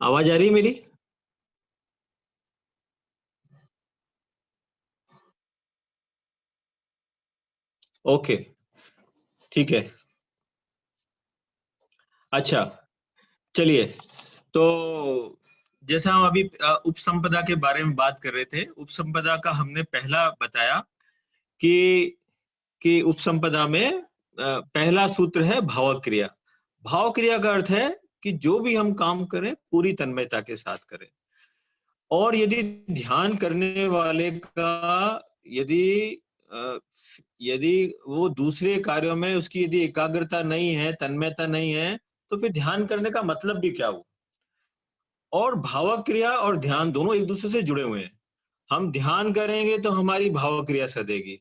आवाज आ रही है मेरी? ओके, ठीक है। अच्छा, चलिए। तो जैसा हम अभी उपसंपदा के बारे में बात कर रहे थे, उपसंपदा का हमने पहला बताया कि उपसंपदा में पहला सूत्र है भाव क्रिया। भाव क्रिया का अर्थ है कि जो भी हम काम करें पूरी तन्मयता के साथ करें। और यदि ध्यान करने वाले का यदि अ, यदि वो दूसरे कार्यों में उसकी यदि एकाग्रता नहीं है, तन्मयता नहीं है, तो फिर ध्यान करने का मतलब भी क्या हुआ? और भावक क्रिया और ध्यान दोनों एक दूसरे से जुड़े हुए हैं। हम ध्यान करेंगे तो हमारी भावक क्रिया सधेगी,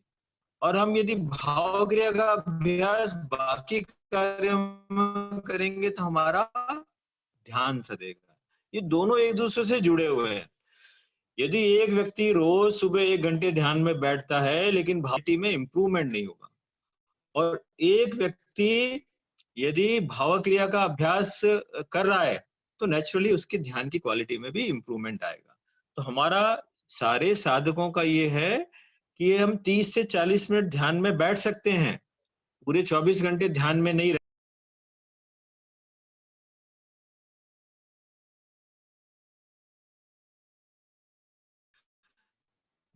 और हम यदि भाव क्रिया का अभ्यास बाकी कार्यों में करेंगे तो हमारा ध्यान सधेगा। ये दोनों एक दूसरे से जुड़े हुए हैं। यदि एक व्यक्ति रोज सुबह 1 घंटे ध्यान में बैठता है लेकिन भावटी में इंप्रूवमेंट नहीं होगा, और एक व्यक्ति यदि भाव क्रिया का अभ्यास कर रहा है तो नेचुरली उसके ध्यान की क्वालिटी में भी इंप्रूवमेंट आएगा। तो हमारा सारे साधकों का ये है कि हम 30 से 40 मिनट ध्यान में बैठ सकते हैं, पूरे 24 घंटे ध्यान में नहीं रह।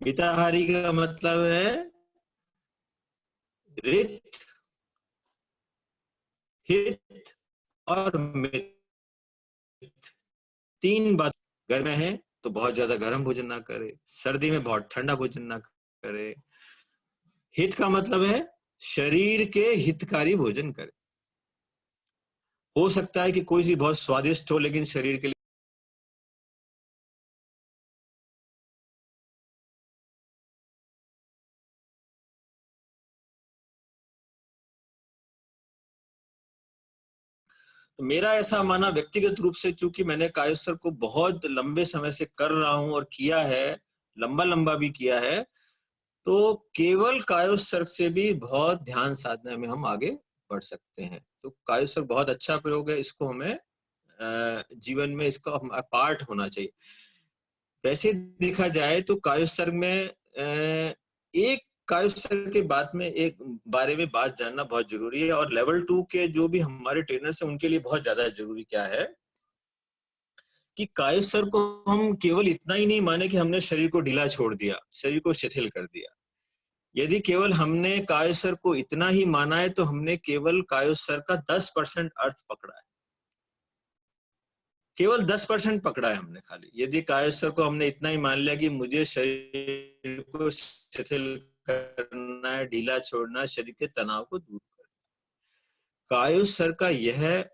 मिताहारी का मतलब है रित, हित और मित। तीन बात। घर में है तो बहुत ज्यादा गर्म भोजन ना करे, सर्दी में बहुत ठंडा भोजन ना करे। हित का मतलब है शरीर के हितकारी भोजन करे। हो सकता है कि कोई सी बहुत स्वादिष्ट हो लेकिन शरीर के लिए। तो मेरा ऐसा माना व्यक्तिगत रूप से, चूंकि मैंने कायोत्सर्ग को बहुत लंबे समय से कर रहा हूं और किया है, लंबा लंबा भी किया है, तो केवल कायोत्सर्ग से भी बहुत ध्यान साधना में हम आगे बढ़ सकते हैं। तो कायोत्सर्ग बहुत अच्छा प्रयोग है, इसको हमें जीवन में इसका पार्ट होना चाहिए। वैसे देखा जाए तो कायोत्सर्ग में एक कायोत्सर्ग के बाद में एक बारे में बात जानना बहुत जरूरी है, और लेवल 2 के जो भी हमारे ट्रेनर्स हैं उनके लिए बहुत ज्यादा जरूरी क्या है कि कायोत्सर्ग को हम केवल इतना ही नहीं माने कि हमने शरीर को ढीला छोड़ दिया, शरीर को शिथिल कर दिया। यदि केवल हमने कायोत्सर्ग को इतना ही माना है तो हमने केवल कायोत्सर्ग का 10% अर्थ पकड़ा है। केवल 10% पकड़ा है हमने खाली। यदि कायोत्सर्ग को हमने इतना ही मान लिया कि मुझे शरीर को शिथिल करना है, ढीला छोड़ना, शरीर के तनाव को दूर करना, कायोत्सर्ग का यह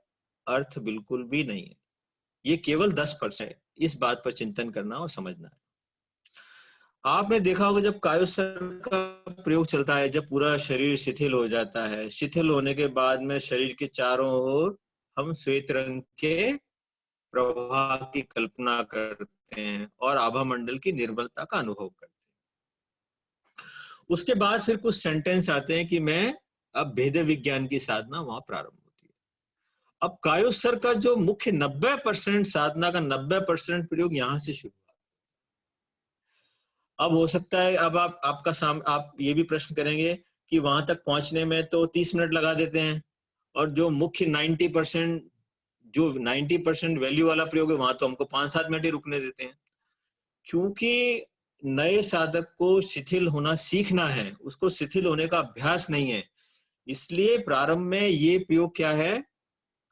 अर्थ बिल्कुल भी नहीं है। ये केवल 10% है। इस बात पर चिंतन करना और समझना है। आपने देखा होगा जब कायोत्सर्ग का प्रयोग चलता है, जब पूरा शरीर शिथिल हो जाता है, शिथिल होने के बाद में शरीर के चारों ओर हम श्वेत रंग के प्रवाह की कल्पना करते हैं और आभा मंडल की निर्मलता का अनुभव करते हैं। उसके बाद फिर कुछ सेंटेंस आते हैं कि मैं अब भेद विज्ञान की साधना वहां प्रारंभ होती है। अब कायोत्सर्ग का जो मुख्य 90% साधना का 90% प्रयोग यहां से शुरू। अब हो सकता है अब आप ये भी प्रश्न करेंगे कि वहां तक पहुंचने में तो 30 मिनट लगा देते हैं, और जो मुख्य 90%, जो 90% वैल्यू वाला प्रयोग है वहां तो हमको 5-7 मिनट ही रुकने देते हैं। चूंकि नए साधक को शिथिल होना सीखना है, उसको शिथिल होने का अभ्यास नहीं है, इसलिए प्रारंभ में ये प्रयोग क्या है,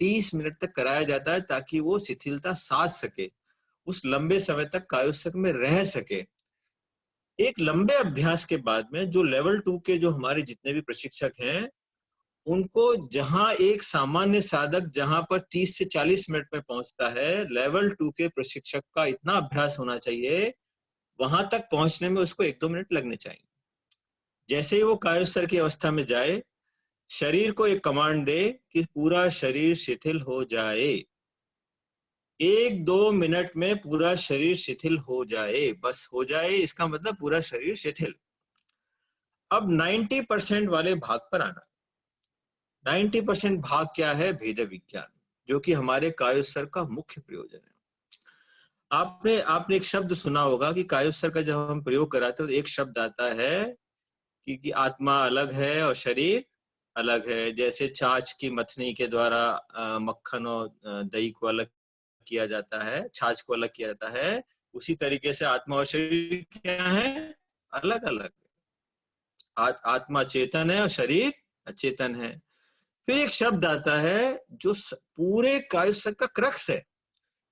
30 मिनट तक कराया जाता है ताकि वो शिथिलता साध सके, उस लंबे समय तक कायोत्सर्ग में रह सके। एक लंबे अभ्यास के बाद में जो लेवल 2 के जो हमारे जितने भी प्रशिक्षक हैं, उनको जहां एक सामान्य साधक जहां पर 30 से 40 मिनट में पहुंचता है, लेवल 2 के प्रशिक्षक का इतना अभ्यास होना चाहिए वहां तक पहुंचने में उसको 1-2 मिनट लगने चाहिए। जैसे ही वो कायोत्सर्ग की अवस्था में जाए, शरीर को एक कमांड दे कि पूरा शरीर शिथिल हो जाए। 1-2 मिनट में पूरा शरीर शिथिल हो जाए, बस हो जाए, इसका मतलब पूरा शरीर शिथिल। अब 90% वाले भाग पर आना। 90% भाग क्या है? भेद विज्ञान, जो कि हमारे कायोत्सर्ग का मुख्य प्रयोजन है। आपने आपने एक शब्द सुना होगा कि कायोत्सर्ग का जब हम प्रयोग कराते हैं तो एक शब्द आता है कि आत्मा अलग है और शरीर अलग है। जैसे छाछ की मथनी के द्वारा मक्खन और दही को अलग किया जाता है, छाछ को अलग किया जाता है, उसी तरीके से आत्मा और शरीर क्या है, अलग अलग। आत्मा चेतन है और शरीर अचेतन है। फिर एक शब्द आता है जो पूरे कायोत्सर्ग का क्रक्स है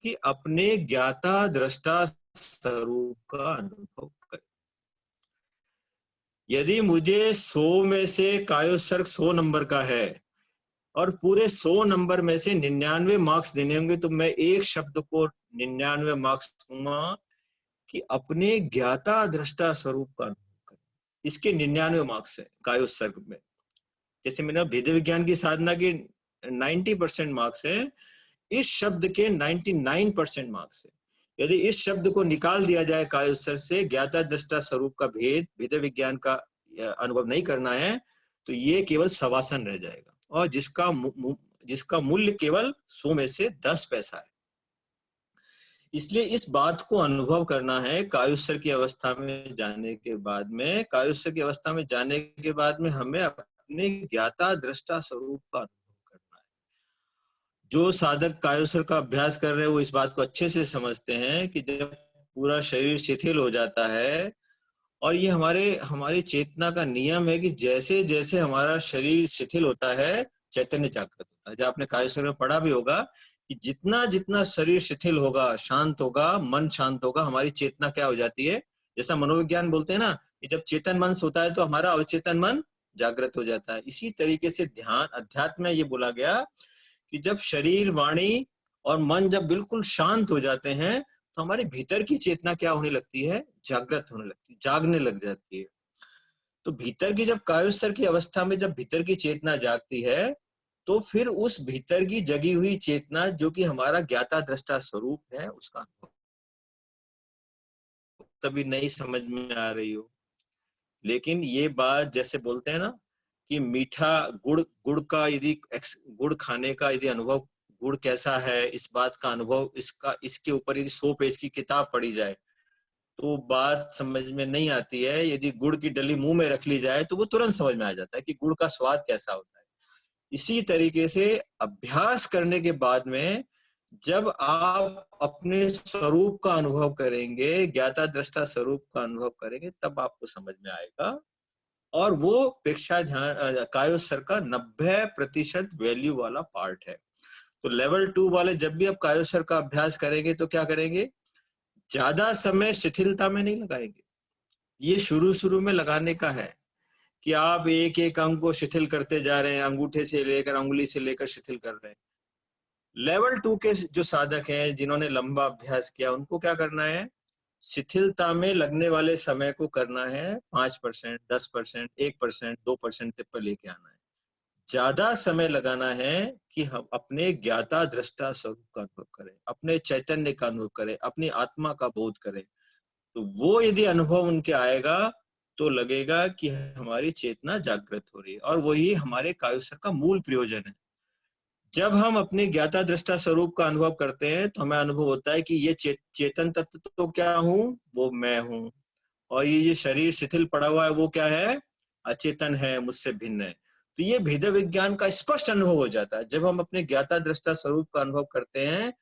कि अपने ज्ञाता दृष्टा स्वरूप का अनुभव करे। यदि मुझे 100 में से कायोत्सर्ग 100 नंबर का है और पूरे 100 नंबर में से 99 मार्क्स देने होंगे, तो मैं एक शब्द को 99 मार्क्स दूंगा कि अपने ज्ञाता दृष्टा स्वरूप का अनुभव करें। इसके 99 मार्क्स है कायोत्सर्ग में। जैसे मैंने भेद विज्ञान की साधना के 90% मार्क्स है, इस शब्द के 99% मार्क्स है। यदि इस शब्द को निकाल दिया जाए कायोत्सर्ग से, ज्ञाता दृष्टा स्वरूप का भेद विज्ञान का अनुभव नहीं करना है, तो ये केवल शवासन रह जाएगा और जिसका मूल्य केवल 100 में से 10 पैसा है। इसलिए इस बात को अनुभव करना है कायोत्सर्ग की अवस्था में जाने के बाद में। कायोत्सर्ग की अवस्था में जाने के बाद में हमें अपने ज्ञाता दृष्टा स्वरूप का अनुभव करना है। जो साधक कायोत्सर्ग का अभ्यास कर रहे हैं वो इस बात को अच्छे से समझते हैं कि जब पूरा शरीर शिथिल हो जाता है, और ये हमारी चेतना का नियम है कि जैसे जैसे हमारा शरीर शिथिल होता है, चैतन्य जागृत होता है। जब आपने कायोत्सर्ग में पढ़ा भी होगा कि जितना जितना शरीर शिथिल होगा, शांत होगा, मन शांत होगा, हमारी चेतना क्या हो जाती है। जैसा मनोविज्ञान बोलते हैं ना कि जब चेतन मन सोता है तो हमारा अवचेतन मन जागृत हो जाता है। इसी तरीके से ध्यान अध्यात्म में ये बोला गया कि जब शरीर, वाणी और मन जब बिल्कुल शांत हो जाते हैं, तो हमारे भीतर की चेतना क्या होने लगती है, जागृत होने लगती है, जागने लग जाती है। तो भीतर की जब कायोत्सर्ग की अवस्था में जब भीतर की चेतना जागती है, तो फिर उस भीतर की जगी हुई चेतना जो कि हमारा ज्ञाता दृष्टा स्वरूप है, उसका अनुभव तभी नहीं समझ में आ रही हो। लेकिन ये बात जैसे बोलते हैं ना कि मीठा गुड़ गुड़ का यदि गुड़ खाने का यदि अनुभव, गुड़ कैसा है इस बात का अनुभव, इसके ऊपर यदि 100 पेज की किताब पढ़ी जाए तो बात समझ में नहीं आती है। यदि गुड़ की डली मुंह में रख ली जाए तो वो तुरंत समझ में आ जाता है कि गुड़ का स्वाद कैसा होता है। इसी तरीके से अभ्यास करने के बाद में जब आप अपने स्वरूप का अनुभव करेंगे, ज्ञाता दृष्टा स्वरूप का अनुभव करेंगे, तब आपको समझ में आएगा। और वो प्रेक्षा ध्यान कायोत्सर्ग का 90% वैल्यू वाला पार्ट है। तो लेवल 2 वाले जब भी आप कायोत्सर्ग का अभ्यास करेंगे तो क्या करेंगे, ज्यादा समय शिथिलता में नहीं लगाएंगे। ये शुरू शुरू में लगाने का है कि आप एक एक अंग को शिथिल करते जा रहे हैं, अंगूठे से लेकर अंगुली से लेकर शिथिल कर रहे हैं। लेवल 2 के जो साधक हैं, जिन्होंने लंबा अभ्यास किया, उनको क्या करना है, शिथिलता में लगने वाले समय को करना है 5%, 10%, 1%, 2% पर लेके आना है। ज्यादा समय लगाना है कि हम अपने ज्ञाता दृष्टा स्वरूप का अनुभव करें, अपने चैतन्य का अनुभव करें, अपनी आत्मा का बोध करें। तो वो यदि अनुभव उनके आएगा तो लगेगा कि हमारी चेतना जागृत हो रही है, और वही हमारे कायोत्सर्ग का मूल प्रयोजन है। जब हम अपने ज्ञाता दृष्टा स्वरूप का अनुभव करते हैं तो हमें अनुभव होता है कि ये चेतन तत्व तो क्या हूं, वो मैं हूं, और ये शरीर शिथिल पड़ा हुआ है वो क्या है, अचेतन है, मुझसे भिन्न है। तो ये भेद विज्ञान का स्पष्ट अनुभव हो जाता है। जब हम अपने ज्ञाता दृष्टा स्वरूप का अनुभव करते हैं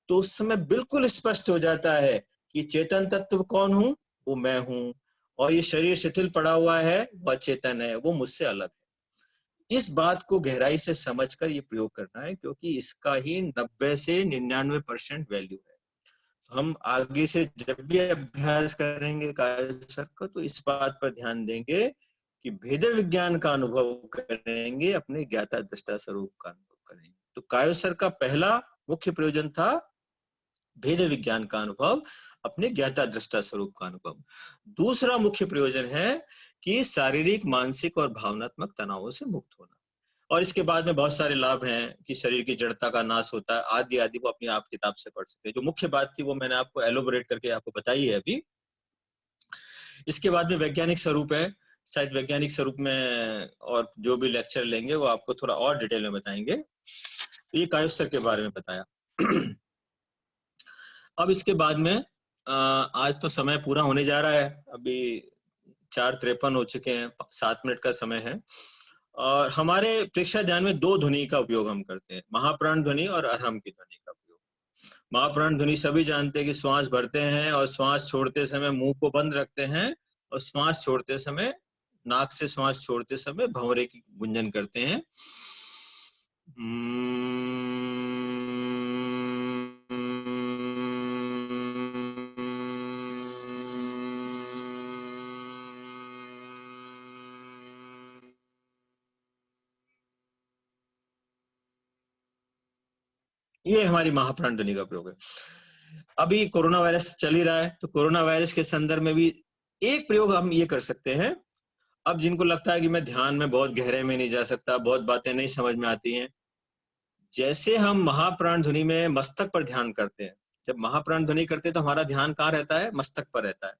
तो उस समय बिल्कुल स्पष्ट हो जाता है कि चेतन तत्व कौन हूं, वो मैं हूं, और ये शरीर शिथिल पड़ा हुआ है वो अचेतन है, वो मुझसे अलग है। इस बात को गहराई से समझकर ये प्रयोग करना है, क्योंकि इसका ही 90 से 99% वैल्यू है। हम आगे से जब भी अभ्यास करेंगे कायोत्सर्ग का तो इस बात पर ध्यान देंगे कि भेद विज्ञान का अनुभव करेंगे, अपने ज्ञाता दृष्टा स्वरूप का अनुभव करेंगे। तो कायोत्सर्ग का पहला मुख्य प्रयोजन था भेद विज्ञान का अनुभव, अपने ज्ञाता दृष्टा स्वरूप का अनुभव। दूसरा मुख्य प्रयोजन है कि शारीरिक, मानसिक और भावनात्मक तनावों से मुक्त होना। और इसके बाद में बहुत सारे लाभ हैं कि शरीर की जड़ता का नाश होता है, आदि आदि को अपनी आप किताब से पढ़ सकते हैं। जो मुख्य बात थी वो मैंने आपको एलोबरेट करके आपको बताई है अभी। इसके बाद में वैज्ञानिक स्वरूप है। शायद वैज्ञानिक स्वरूप में और जो भी लेक्चर लेंगे वो आपको थोड़ा और डिटेल में बताएंगे। तो ये कायोत्सर्ग के बारे में बताया। अब इसके बाद में आज तो समय पूरा होने जा रहा है, अभी 4:53 हो चुके हैं, 7 मिनट का समय है। और हमारे प्रेक्षक ध्यान में दो ध्वनि का उपयोग हम करते हैं, महाप्राण ध्वनि और अरहम की ध्वनि का उपयोग। महाप्राण ध्वनि सभी जानते हैं कि श्वास भरते हैं और श्वास छोड़ते समय मुंह को बंद रखते हैं, और श्वास छोड़ते समय नाक से श्वास छोड़ते समय भंवरे की गुंजन करते हैं। ये हमारी महाप्राण ध्वनि का प्रयोग है। अभी कोरोना वायरस चल ही रहा है, तो कोरोना वायरस के संदर्भ में भी एक प्रयोग हम ये कर सकते हैं। अब जिनको लगता है कि मैं ध्यान में बहुत गहरे में नहीं जा सकता, बहुत बातें नहीं समझ में आती हैं, जैसे हम महाप्राण ध्वनि में मस्तक पर ध्यान करते हैं, जब महाप्राण ध्वनि करते हैं तो हमारा ध्यान कहाँ रहता है? मस्तक पर रहता है।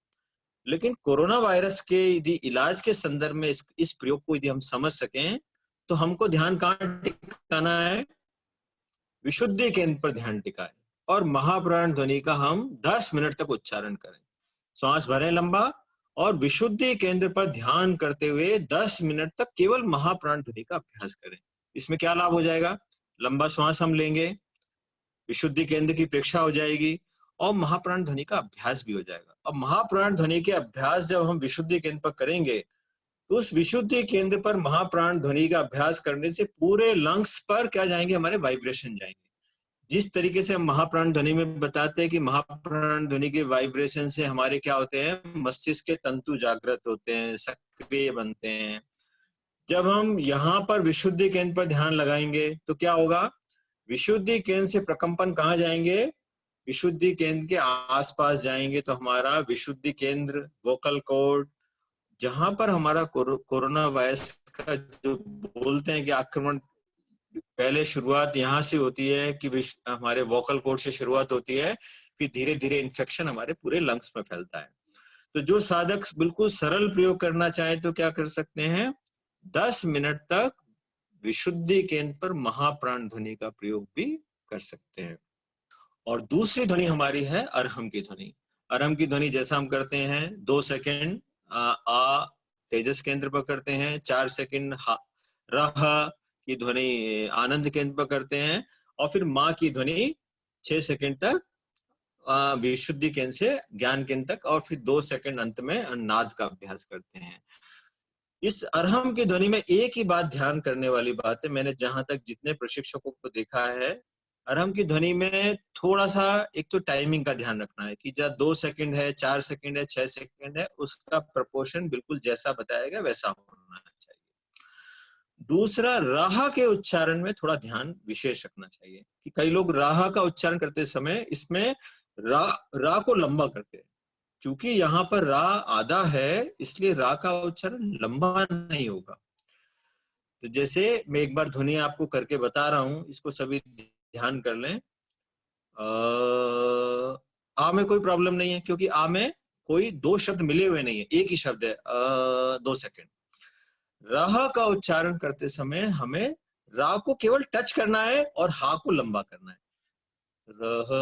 लेकिन कोरोना वायरस के यदि इलाज के संदर्भ में इस प्रयोग को यदि हम समझ सकें, तो हमको ध्यान कहाँ टिकाना है? विशुद्धि केंद्र पर ध्यान टिकाएं और महाप्राण ध्वनि का हम 10 मिनट तक उच्चारण करें। श्वास भरें लंबा और विशुद्धि केंद्र पर ध्यान करते हुए 10 मिनट तक केवल महाप्राण ध्वनि का अभ्यास करें। इसमें क्या लाभ हो जाएगा? लंबा श्वास हम लेंगे, विशुद्धि केंद्र की प्रेक्षा हो जाएगी और महाप्राण ध्वनि का अभ्यास भी हो जाएगा। अब महाप्राण ध्वनि के अभ्यास जब हम विशुद्धि केंद्र पर करेंगे, तो उस विशुद्धि केंद्र पर महाप्राण ध्वनि का अभ्यास करने से पूरे लंग्स पर क्या जाएंगे? हमारे वाइब्रेशन जाएंगे। जिस तरीके से हम महाप्राण ध्वनि में बताते हैं कि महाप्राण ध्वनि के वाइब्रेशन से हमारे क्या होते हैं? मस्तिष्क के तंतु जागृत होते हैं, सक्रिय बनते हैं। जब हम यहाँ पर विशुद्धि केंद्र पर ध्यान लगाएंगे तो क्या होगा? विशुद्धि केंद्र से प्रकंपन कहाँ जाएंगे? विशुद्धि केंद्र के आसपास जाएंगे, तो हमारा विशुद्धि केंद्र, वोकल कॉर्ड, जहां पर हमारा कोरोना वायरस का जो बोलते हैं कि आक्रमण पहले शुरुआत यहाँ से होती है कि हमारे वोकल कॉर्ड से शुरुआत होती है, फिर धीरे धीरे इन्फेक्शन हमारे पूरे लंग्स में फैलता है। तो जो साधक बिल्कुल सरल प्रयोग करना चाहे तो क्या कर सकते हैं? 10 मिनट तक विशुद्धि केंद्र पर महाप्राण ध्वनि का प्रयोग भी कर सकते हैं। और दूसरी ध्वनि हमारी है अरहम की ध्वनि। अरहम की ध्वनि जैसा हम करते हैं, 2 सेकंड आ तेजस केंद्र पर करते हैं, 4 सेकंड रह की ध्वनि आनंद केंद्र पर करते हैं, और फिर माँ की ध्वनि 6 सेकंड तक विशुद्धि केंद्र से ज्ञान केंद्र तक, और फिर 2 सेकंड अंत में नाद का अभ्यास करते हैं। इस अरहम की ध्वनि में एक ही बात ध्यान करने वाली बात है, मैंने जहां तक जितने प्रशिक्षकों को देखा है, अरहम की ध्वनि में थोड़ा सा एक तो टाइमिंग का ध्यान रखना है कि जब 2 सेकंड है, 4 सेकंड है, 6 सेकंड है, उसका प्रपोर्शन बिल्कुल जैसा बताया गया वैसा होना चाहिए। दूसरा, राह के उच्चारण में थोड़ा ध्यान विशेष रखना चाहिए कि कई लोग राह का उच्चारण करते समय इसमें रा को लंबा करते हैं। क्योंकि यहाँ पर रा आधा है, इसलिए रा का उच्चारण लंबा नहीं होगा। तो जैसे मैं एक बार ध्वनि आपको करके बता रहा हूं, इसको सभी ध्यान कर लें। आ में कोई प्रॉब्लम नहीं है, क्योंकि आ में कोई 2 शब्द मिले हुए नहीं है, एक ही शब्द है। 2 सेकंड। रह का उच्चारण करते समय हमें रा को केवल टच करना है और हा को लंबा करना है। रह,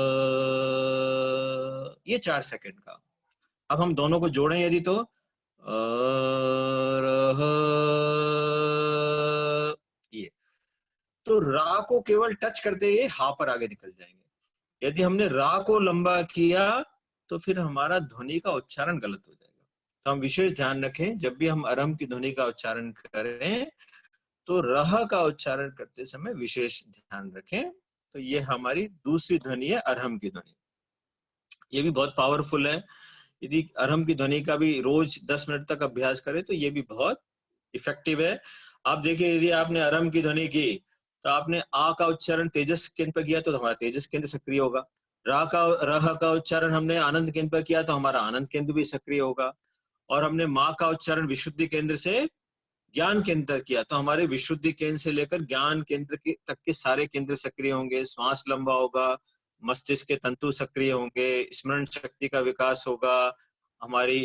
ये 4 सेकंड का। अब हम दोनों को जोड़ें यदि, तो ये तो रा को केवल टच करते ही हा पर आगे निकल जाएंगे। यदि हमने रा को लंबा किया तो फिर हमारा ध्वनि का उच्चारण गलत हो जाएगा। तो हम विशेष ध्यान रखें, जब भी हम अरहम की ध्वनि का उच्चारण करें तो रह का उच्चारण करते समय विशेष ध्यान रखें। तो ये हमारी दूसरी ध्वनि है, अरहम की ध्वनि। ये भी बहुत पावरफुल है। यदि अरहम की ध्वनि का भी रोज 10 मिनट तक अभ्यास करें तो ये भी बहुत इफेक्टिव है। आप देखिए, यदि आपने अरहम की ध्वनि की तो आपने आ का उच्चारण तेजस केंद्र पर किया तो हमारा तेजस केंद्र सक्रिय होगा। रह का उच्चारण हमने आनंद केंद्र पर किया तो हमारा आनंद केंद्र भी सक्रिय होगा। और हमने माँ का उच्चारण विशुद्धि केंद्र से ज्ञान केंद्र किया तो हमारे विशुद्धि केंद्र से लेकर ज्ञान केंद्र तक के सारे केंद्र सक्रिय होंगे। श्वास लंबा होगा, मस्तिष्क के तंतु सक्रिय होंगे, स्मरण शक्ति का विकास होगा, हमारी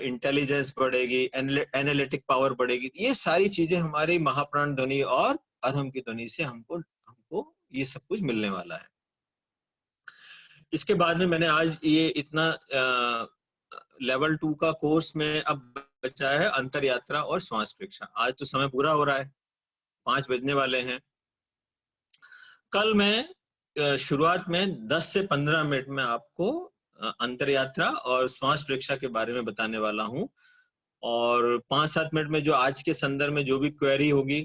इंटेलिजेंस बढ़ेगी, एनालिटिक पावर बढ़ेगी। ये सारी चीजें हमारी महाप्राण ध्वनि और अरहम की ध्वनि से हमको ये सब कुछ मिलने वाला है। इसके बाद में मैंने आज ये इतना लेवल 2 का कोर्स में अब बचा है अंतर यात्रा और श्वास परीक्षा। आज तो समय पूरा हो रहा है, 5 बजने वाले हैं। कल मैं शुरुआत में 10 से 15 मिनट में आपको अंतर यात्रा और श्वास परीक्षा के बारे में बताने वाला हूँ, और 5-7 मिनट में जो आज के संदर्भ में जो भी क्वेरी होगी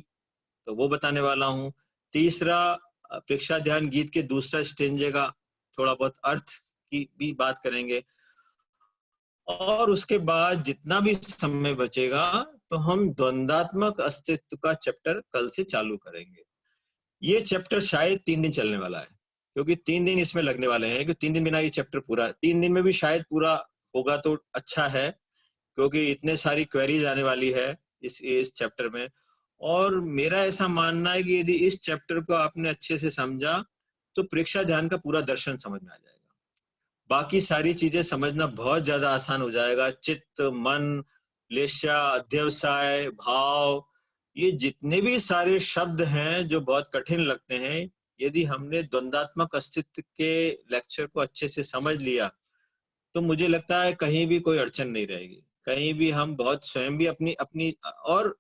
तो वो बताने वाला हूँ। तीसरा, परीक्षा ध्यान गीत के दूसरा स्टेंजे का थोड़ा बहुत अर्थ की भी बात करेंगे, और उसके बाद जितना भी समय बचेगा तो हम द्वंद्वात्मक अस्तित्व का चैप्टर कल से चालू करेंगे। ये चैप्टर शायद 3 दिन चलने वाला है, क्योंकि 3 दिन इसमें लगने वाले हैं, क्योंकि 3 दिन बिना ये चैप्टर पूरा, 3 दिन में भी शायद पूरा होगा तो अच्छा है, क्योंकि इतने सारी क्वेरीज आने वाली है इस चैप्टर में। और मेरा ऐसा मानना है कि यदि इस चैप्टर को आपने अच्छे से समझा तो परीक्षा ध्यान का पूरा दर्शन समझ में आ जाएगा। बाकी सारी चीजें समझना बहुत ज्यादा आसान हो जाएगा। चित्त, मन, लेशा, अध्यवसाय, भाव, ये जितने भी सारे शब्द हैं जो बहुत कठिन लगते हैं, यदि हमने द्वंद्वात्मक अस्तित्व के लेक्चर को अच्छे से समझ लिया तो मुझे लगता है कहीं भी कोई अड़चन नहीं रहेगी, कहीं भी हम बहुत स्वयं भी अपनी अपनी। और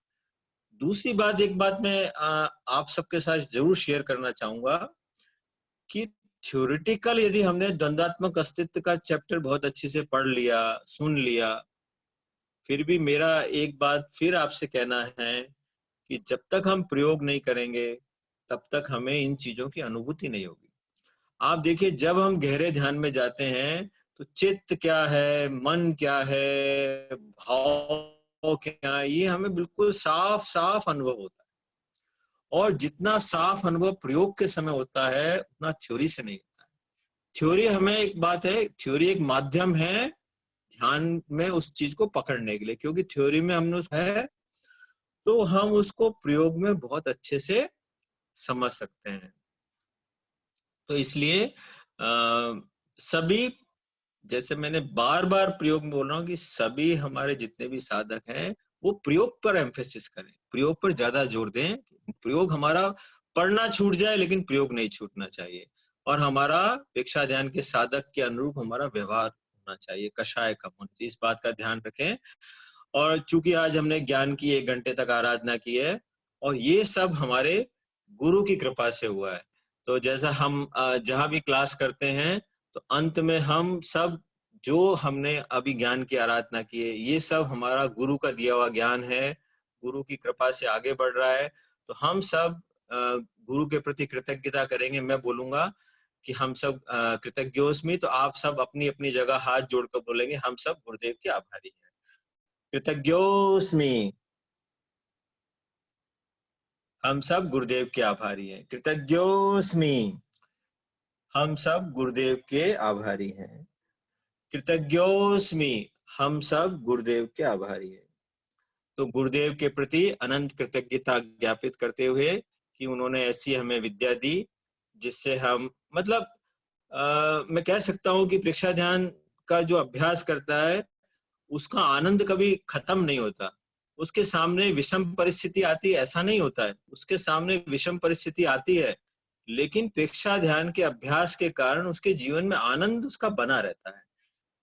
दूसरी बात, एक बात मैं आप सबके साथ जरूर शेयर करना चाहूंगा कि थ्योरेटिकल यदि हमने द्वंद्वात्मक अस्तित्व का चैप्टर बहुत अच्छे से पढ़ लिया, सुन लिया, फिर भी मेरा एक बात फिर आपसे कहना है कि जब तक हम प्रयोग नहीं करेंगे तब तक हमें इन चीजों की अनुभूति नहीं होगी। आप देखिए, जब हम गहरे ध्यान में जाते हैं तो चित्त क्या है, मन क्या है, भाव क्या है, ये हमें बिल्कुल साफ साफ अनुभव होता है। और जितना साफ अनुभव प्रयोग के समय होता है उतना थ्योरी से नहीं होता है। थ्योरी हमें, एक बात है, थ्योरी एक माध्यम है ध्यान में उस चीज को पकड़ने के लिए, क्योंकि थ्योरी में हमने उस है तो हम उसको प्रयोग में बहुत अच्छे से समझ सकते हैं। तो इसलिए सभी, जैसे मैंने बार बार प्रयोग में बोल रहा हूँ कि सभी हमारे जितने भी साधक हैं वो प्रयोग पर एम्फेसिस करें, प्रयोग पर ज्यादा जोर दें। प्रयोग हमारा, पढ़ना छूट जाए लेकिन प्रयोग नहीं छूटना चाहिए, और हमारा परीक्षा ध्यान के साधक के अनुरूप हमारा व्यवहार होना चाहिए, कषाय कम होना चाहिए, इस बात का ध्यान रखें। और चूंकि आज हमने ज्ञान की 1 घंटे तक आराधना की है, और ये सब हमारे गुरु की कृपा से हुआ है, तो जैसा हम जहां भी क्लास करते हैं तो अंत में हम सब जो हमने अभी ज्ञान की आराधना की है, ये सब हमारा गुरु का दिया हुआ ज्ञान है, गुरु की कृपा से आगे बढ़ रहा है। तो हम सब गुरु के प्रति कृतज्ञता करेंगे। मैं बोलूंगा कि हम सब कृतज्ञोस्मि, तो आप सब अपनी अपनी जगह हाथ जोड़कर बोलेंगे, हम सब गुरुदेव के आभारी हैं। कृतज्ञोस्मि। हम सब गुरुदेव के आभारी हैं। कृतज्ञोस्मि। हम सब गुरुदेव के आभारी हैं। कृतज्ञोस्मि। हम सब गुरुदेव के आभारी हैं। तो गुरुदेव के प्रति अनंत कृतज्ञता ज्ञापित करते हुए कि उन्होंने ऐसी हमें विद्या दी जिससे हम, मतलब मैं कह सकता हूँ कि परीक्षा ध्यान का जो अभ्यास करता है उसका आनंद कभी खत्म नहीं होता। उसके सामने विषम परिस्थिति आती है ऐसा नहीं होता है, उसके सामने विषम परिस्थिति आती है, लेकिन प्रेक्षा ध्यान के अभ्यास के कारण उसके जीवन में आनंद उसका बना रहता है।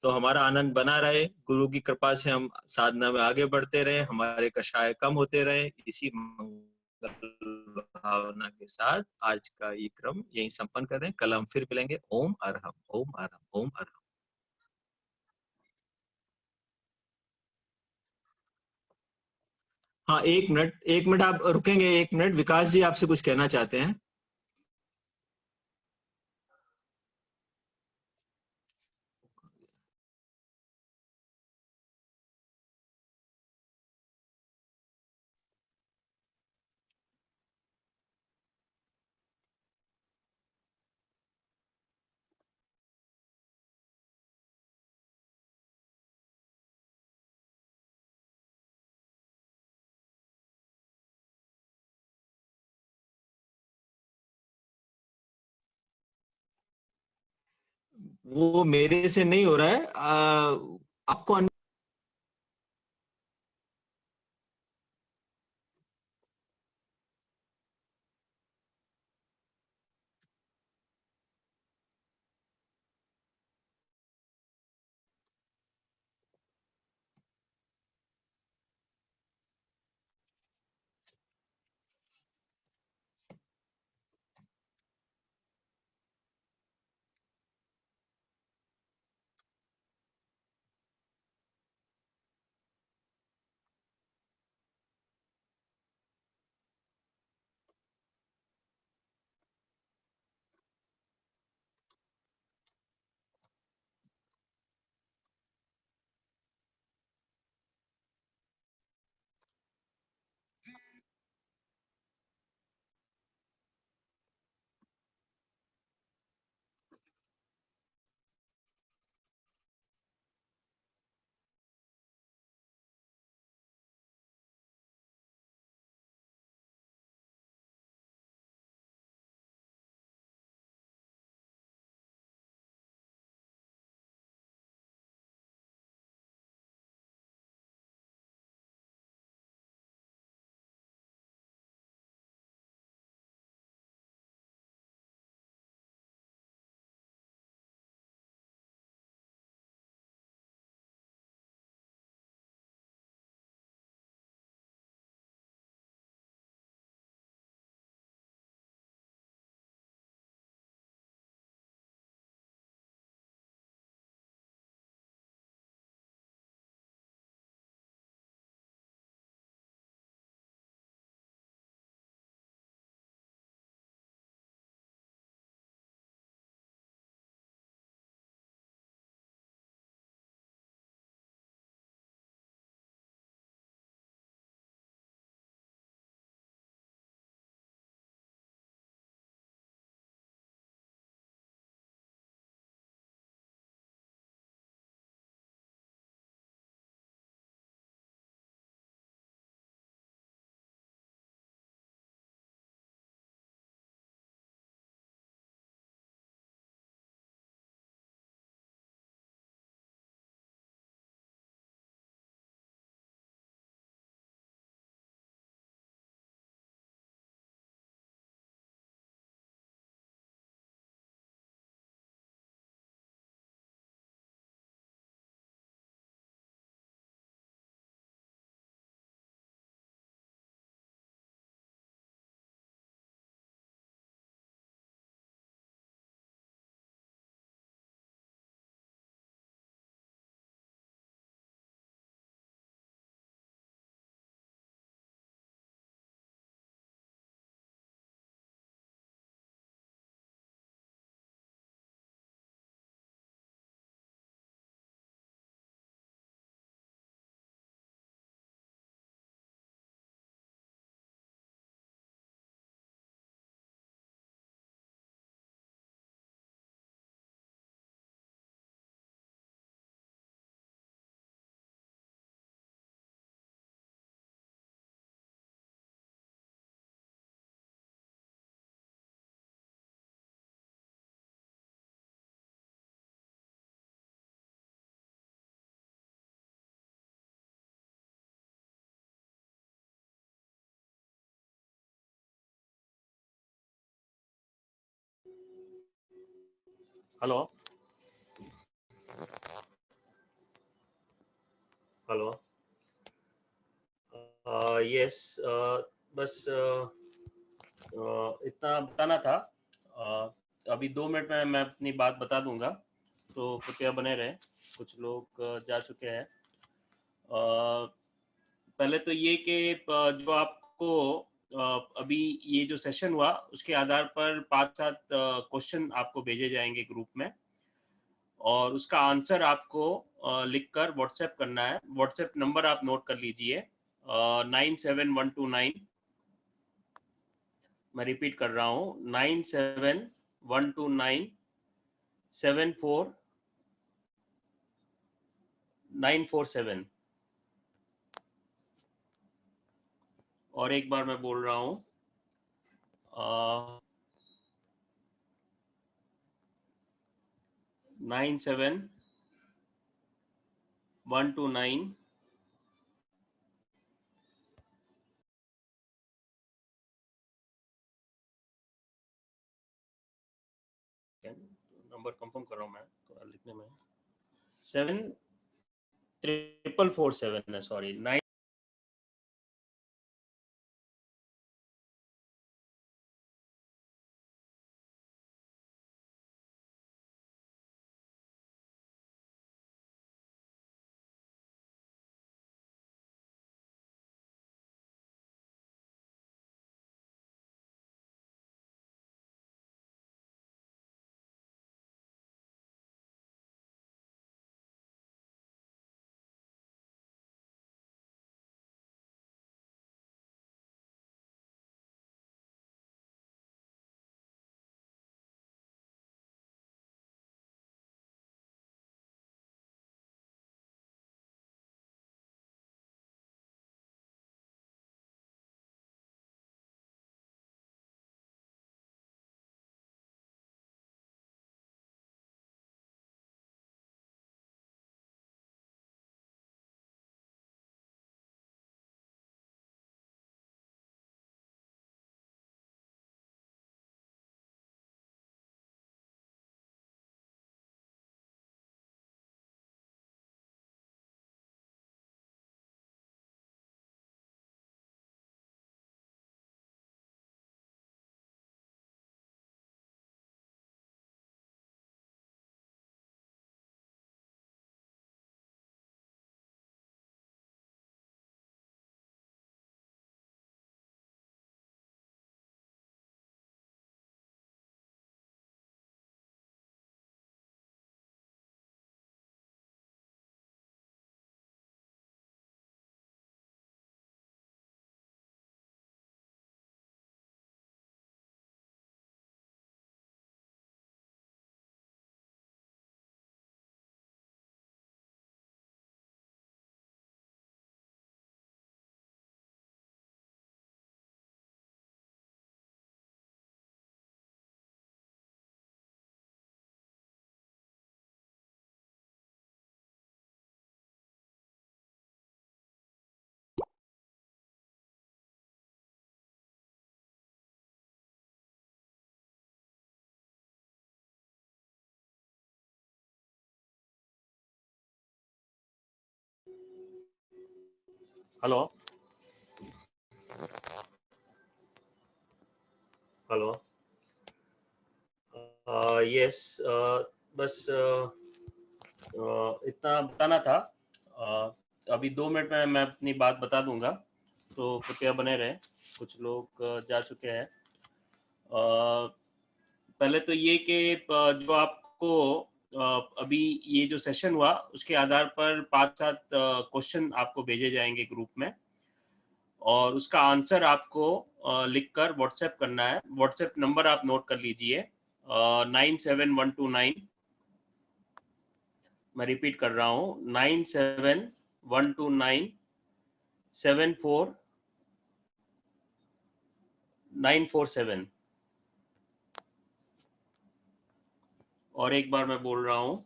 तो हमारा आनंद बना रहे, गुरु की कृपा से हम साधना में आगे बढ़ते रहे, हमारे कषाय कम होते रहे, इसी मंगल भावना के साथ आज का ये क्रम यही संपन्न कर रहे हैं। कल हम फिर मिलेंगे। ओम अरहम, ओम अरहम, ओम अरहम। हाँ, 1 मिनट, 1 मिनट आप रुकेंगे, 1 मिनट, विकास जी आपसे कुछ कहना चाहते हैं। वो मेरे से नहीं हो रहा है, आपको हेलो हेलो यस बस इतना बताना था। अभी 2 मिनट में मैं अपनी बात बता दूंगा, तो कृपया बने रहे। कुछ लोग जा चुके हैं। पहले तो ये कि जो आपको अभी ये जो सेशन हुआ उसके आधार पर 5-7 क्वेश्चन आपको भेजे जाएंगे ग्रुप में, और उसका आंसर आपको लिखकर व्हाट्सएप करना है। व्हाट्सएप नंबर आप नोट कर लीजिए, 97129। मैं रिपीट कर रहा हूँ, 9712974 947। और एक बार मैं बोल रहा हूँ, 97129। नंबर कंफर्म कर रहा हूँ मैं, तो लिखने में 73447 है, सॉरी 9। हेलो हेलो यस बस इतना बताना था। अभी 2 मिनट में मैं अपनी बात बता दूंगा, तो कृपया बने रहे। कुछ लोग जा चुके हैं। पहले तो ये कि जो आपको अभी ये जो सेशन हुआ उसके आधार पर 5-7 क्वेश्चन आपको भेजे जाएंगे ग्रुप में, और उसका आंसर आपको लिखकर व्हाट्सएप करना है। व्हाट्सएप नंबर आप नोट कर लीजिए, 97129। मैं रिपीट कर रहा हूँ, 9712974 947। और एक बार मैं बोल रहा हूँ,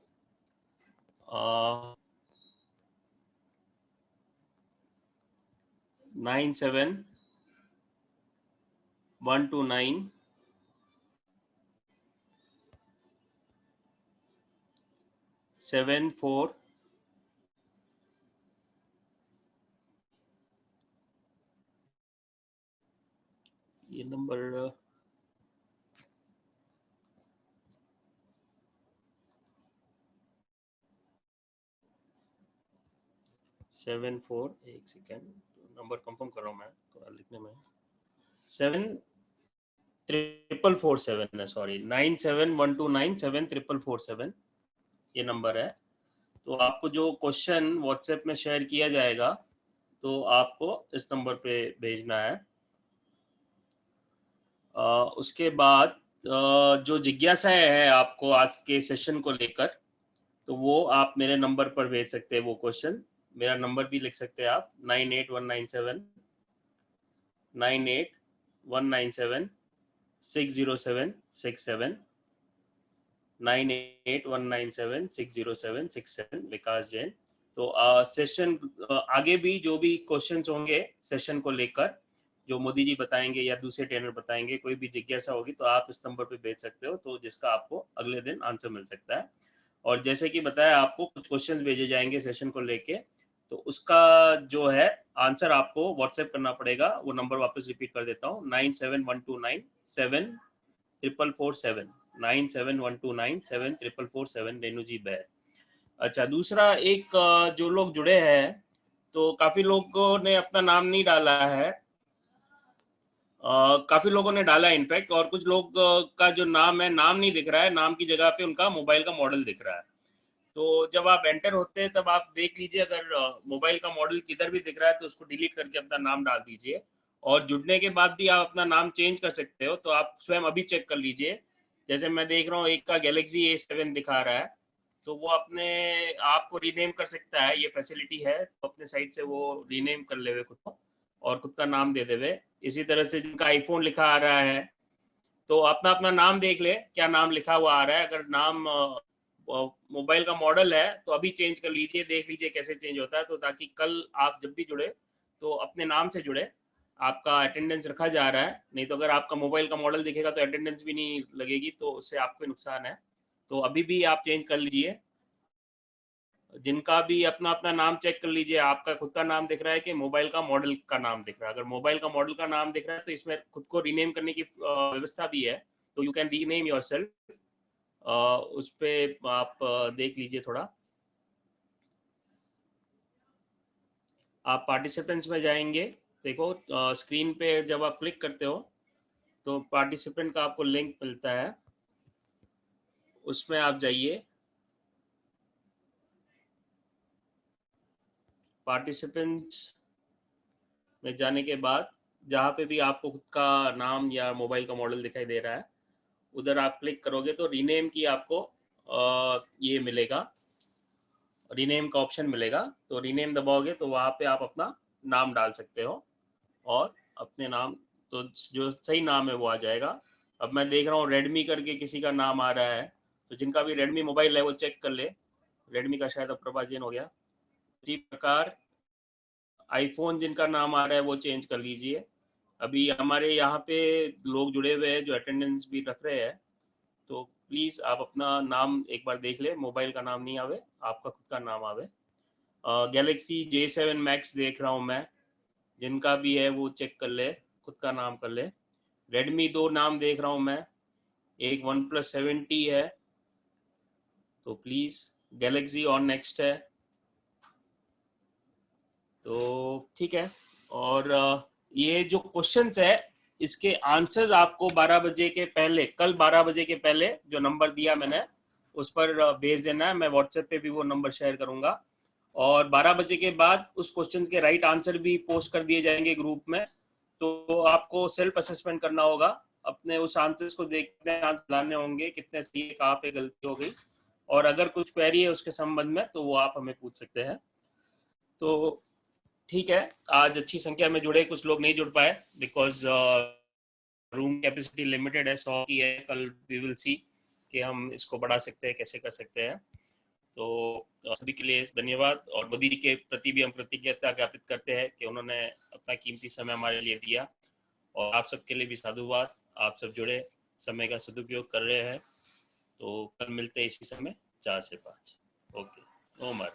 97129 74 ये नंबर सेवन फोर, एक सेकेंड नंबर कंफर्म कर रहा हूँ मैं थोड़ा लिखने में, 74447 है, सॉरी 9712974447 ये नंबर है। तो आपको जो क्वेश्चन व्हाट्सएप में शेयर किया जाएगा तो आपको इस नंबर पे भेजना है। उसके बाद जो जिज्ञासा है आपको आज के सेशन को लेकर, तो वो आप मेरे नंबर पर भेज सकते हैं वो क्वेश्चन। मेरा नंबर भी लिख सकते हैं आप 9819760767 9819760767 विकास जैन। तो सेशन आगे भी जो भी क्वेश्चंस होंगे सेशन को लेकर, जो मोदी जी बताएंगे या दूसरे ट्रेनर बताएंगे, कोई भी जिज्ञासा होगी तो आप इस नंबर पे भेज सकते हो, तो जिसका आपको अगले दिन आंसर मिल सकता है। और जैसे कि बताया आपको कुछ क्वेश्चंस भेजे जाएंगे सेशन को लेके, तो उसका जो है आंसर आपको व्हाट्सएप करना पड़ेगा। वो नंबर वापस रिपीट कर देता हूँ 9712974447 9712974447 रेणु जी बैर। अच्छा, दूसरा एक जो लोग जुड़े हैं तो काफी लोगों ने अपना नाम नहीं डाला है, काफी लोगों ने डाला है इनफैक्ट, और कुछ लोग का जो नाम है नाम नहीं दिख रहा है, नाम की जगह पे उनका मोबाइल का मॉडल दिख रहा है। तो जब आप एंटर होते हैं तब आप देख लीजिए, अगर मोबाइल का मॉडल किधर भी दिख रहा है तो उसको डिलीट करके अपना नाम डाल दीजिए। और जुड़ने के बाद भी आप अपना नाम चेंज कर सकते हो, तो आप स्वयं अभी चेक कर लीजिए। जैसे मैं देख रहा हूँ एक का गैलेक्सी A7 दिखा रहा है, तो वो अपने आप को रीनेम कर सकता है, ये फैसिलिटी है, तो अपने साइड से वो रीनेम कर ले खुद को और खुद का नाम दे देवे। इसी तरह से जिनका आईफोन लिखा आ रहा है तो अपना अपना नाम देख ले क्या नाम लिखा हुआ आ रहा है। अगर नाम मोबाइल का मॉडल है तो अभी चेंज कर लीजिए, देख लीजिए कैसे चेंज होता है, तो ताकि कल आप जब भी जुड़े तो अपने नाम से जुड़े, आपका अटेंडेंस रखा जा रहा है। नहीं तो अगर आपका मोबाइल का मॉडल दिखेगा तो अटेंडेंस भी नहीं लगेगी, तो उससे आपको नुकसान है। तो अभी भी आप चेंज कर लीजिए। जिनका भी अपना अपना नाम चेक कर लीजिए, आपका खुद का नाम दिख रहा है कि मोबाइल का मॉडल का नाम दिख रहा है। अगर मोबाइल का मॉडल का नाम दिख रहा है तो इसमें खुद को रीनेम करने की व्यवस्था भी है, तो यू कैन रीनेम योरसेल्फ। उस पे आप देख लीजिए थोड़ा। आप पार्टिसिपेंट्स में जाएंगे, देखो स्क्रीन पे जब आप क्लिक करते हो तो पार्टिसिपेंट का आपको लिंक मिलता है, उसमें आप जाइए। पार्टिसिपेंट्स में जाने के बाद जहाँ पे भी आपको खुद का नाम या मोबाइल का मॉडल दिखाई दे रहा है, उधर आप क्लिक करोगे तो रीनेम की आपको ये मिलेगा, रीनेम का ऑप्शन मिलेगा। तो रीनेम दबाओगे तो वहाँ पे आप अपना नाम डाल सकते हो और अपने नाम, तो जो सही नाम है वो आ जाएगा। अब मैं देख रहा हूँ रेडमी करके किसी का नाम आ रहा है, तो जिनका भी रेडमी मोबाइल है वो चेक कर ले। रेडमी का शायद अब प्रभाजन हो गया। इसी प्रकार आईफोन जिनका नाम आ रहा है वो चेंज कर लीजिए। अभी हमारे यहाँ पे लोग जुड़े हुए हैं जो अटेंडेंस भी रख रहे हैं, तो प्लीज आप अपना नाम एक बार देख ले, मोबाइल का नाम नहीं आवे, आपका खुद का नाम आवे। गैलेक्सी J7 मैक्स देख रहा हूँ मैं, जिनका भी है वो चेक कर ले, खुद का नाम कर ले। रेडमी 2 नाम देख रहा हूँ मैं, एक OnePlus 7T है, तो प्लीज गैलेक्सी और नेक्स्ट है, तो ठीक है। और ये जो क्वेश्चंस है इसके आंसर्स आपको 12 बजे के पहले, कल 12 बजे के पहले जो नंबर दिया मैंने उस पर भेज देना है। मैं व्हाट्सएप पे भी वो नंबर शेयर करूंगा, और 12 बजे के बाद उस क्वेश्चन के राइट आंसर भी पोस्ट कर दिए जाएंगे ग्रुप में। तो आपको सेल्फ असेसमेंट करना होगा, अपने उस आंसर्स को देखते आंसर लाने होंगे कितने सही है, कहाँ पे गलती हो गई, और अगर कुछ क्वेरी है उसके संबंध में तो वो आप हमें पूछ सकते हैं। तो ठीक है, आज अच्छी संख्या में जुड़े, कुछ लोग नहीं जुड़ पाए बिकॉज रूम कैपेसिटी लिमिटेड है, 100 की है। कल वी विल सी कि हम इसको बढ़ा सकते हैं, कैसे कर सकते हैं। तो सभी के लिए धन्यवाद, और मोदी जी के प्रति भी हम कृतज्ञता ज्ञापित करते हैं कि उन्होंने अपना कीमती समय हमारे लिए दिया, और आप सबके लिए भी साधुवाद, आप सब जुड़े, समय का सदुपयोग कर रहे हैं। तो कल मिलते हैं इसी समय 4 से 5। ओके, ओमर।